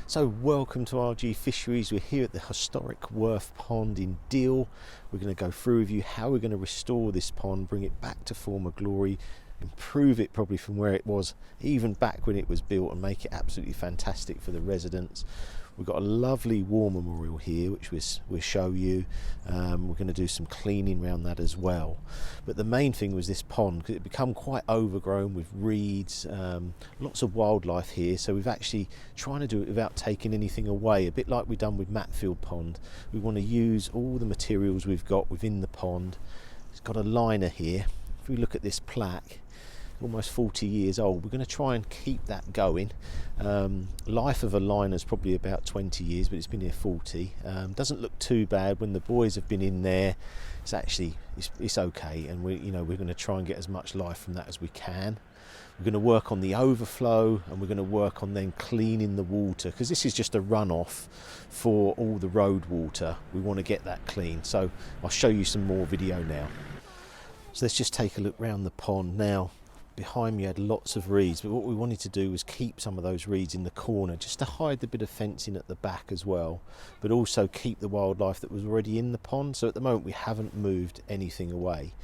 So welcome to RG Fisheries. We're here at the historic Worth Pond in Deal. We're going to go through with you how we're going to restore this pond, bring it back to former glory, improve it probably from where it was even back when it was built, and make it absolutely fantastic for the residents. We've got a lovely war memorial here which we'll show you. We're going to do some cleaning around that as well, but the main thing was this pond, because it had become quite overgrown with reeds, lots of wildlife here. So we've actually trying to do it without taking anything away, a bit like we've done with Matfield Pond. We want to use all the materials we've got within the pond. It's got a liner here. If we look at this plaque, almost 40 years old, we're going to try and keep that going. Life of a liner is probably about 20 years, but it's been here 40. Doesn't look too bad. When the boys have been in there, it's okay, and we're going to try and get as much life from that as we can. We're going to work on the overflow, and we're going to work on then cleaning the water, because this is just a runoff for all the road water. We want to get that clean, so I'll show you some more video now. So let's just take a look around the pond now. Behind me had lots of reeds, but what we wanted to do was keep some of those reeds in the corner, just to hide the bit of fencing at the back as well, but also keep the wildlife that was already in the pond. So at the moment we haven't moved anything away.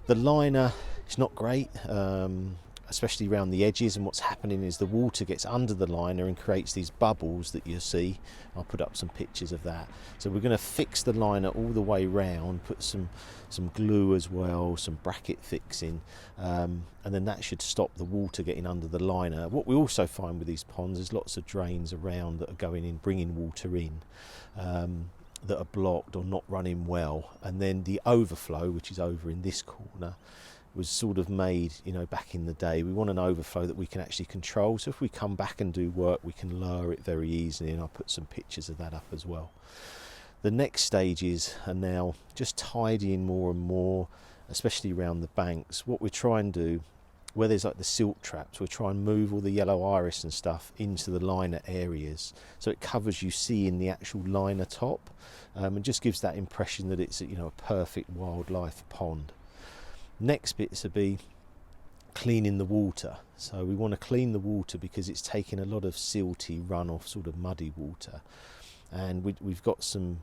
The liner is not great, especially around the edges, and what's happening is the water gets under the liner and creates these bubbles that you see. I'll put up some pictures of that. So we're going to fix the liner all the way round, put some glue as well, some bracket fixing, and then that should stop the water getting under the liner. What we also find with these ponds is lots of drains around that are going in, bringing water in, that are blocked or not running well. And then the overflow, which is over in this corner, was sort of made, back in the day. We want an overflow that we can actually control, so if we come back and do work, we can lower it very easily, and I'll put some pictures of that up as well. The next stages are now just tidying more and more, especially around the banks. What we try and do, where there's like the silt traps, we try and move all the yellow iris and stuff into the liner areas, so it covers, you see, in the actual liner top, and just gives that impression that it's a perfect wildlife pond. Next bits will be cleaning the water. So we want to clean the water because it's taking a lot of silty runoff, sort of muddy water, and we've got some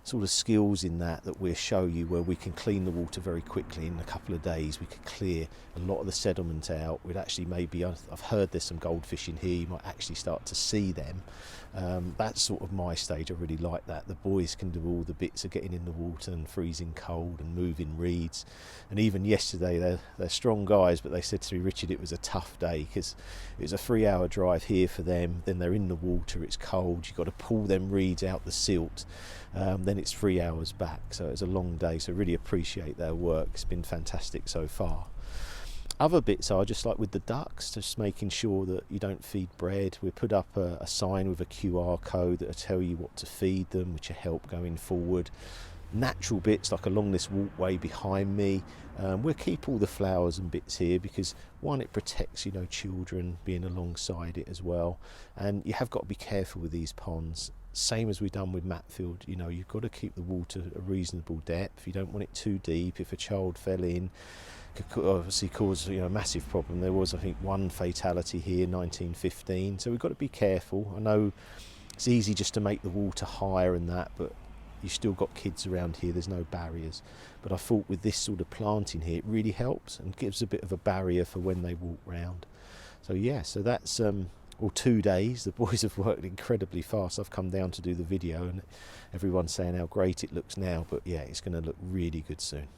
sort of skills in that we'll show you, where we can clean the water very quickly. In a couple of days we could clear a lot of the sediment out. We'd actually, maybe, I've heard there's some goldfish in here, you might actually start to see them. That's sort of my stage. I really like that. The boys can do all the bits of getting in the water and freezing cold and moving reeds. And even yesterday, they're strong guys, but they said to me, Richard, it was a tough day, because it was a 3-hour drive here for them, then they're in the water, it's cold, you've got to pull them reeds out the silt, then it's 3 hours back. So it's a long day, so really appreciate their work. It's been fantastic so far. Other bits are just like with the ducks, just making sure that you don't feed bread. We put up a sign with a QR code that will tell you what to feed them, which will help going forward. Natural bits like along this walkway behind me, we'll keep all the flowers and bits here, because one, it protects children being alongside it as well, and you have got to be careful with these ponds. Same as we've done with Matfield, you've got to keep the water a reasonable depth. You don't want it too deep. If a child fell in, could obviously cause a massive problem. There was, I think, one fatality here in 1915, so we've got to be careful. I know it's easy just to make the water higher and that, but you've still got kids around here, there's no barriers. But I thought with this sort of planting here, it really helps and gives a bit of a barrier for when they walk round. So yeah, so that's 2 days. The boys have worked incredibly fast. I've come down to do the video and everyone's saying how great it looks now, but yeah, it's going to look really good soon.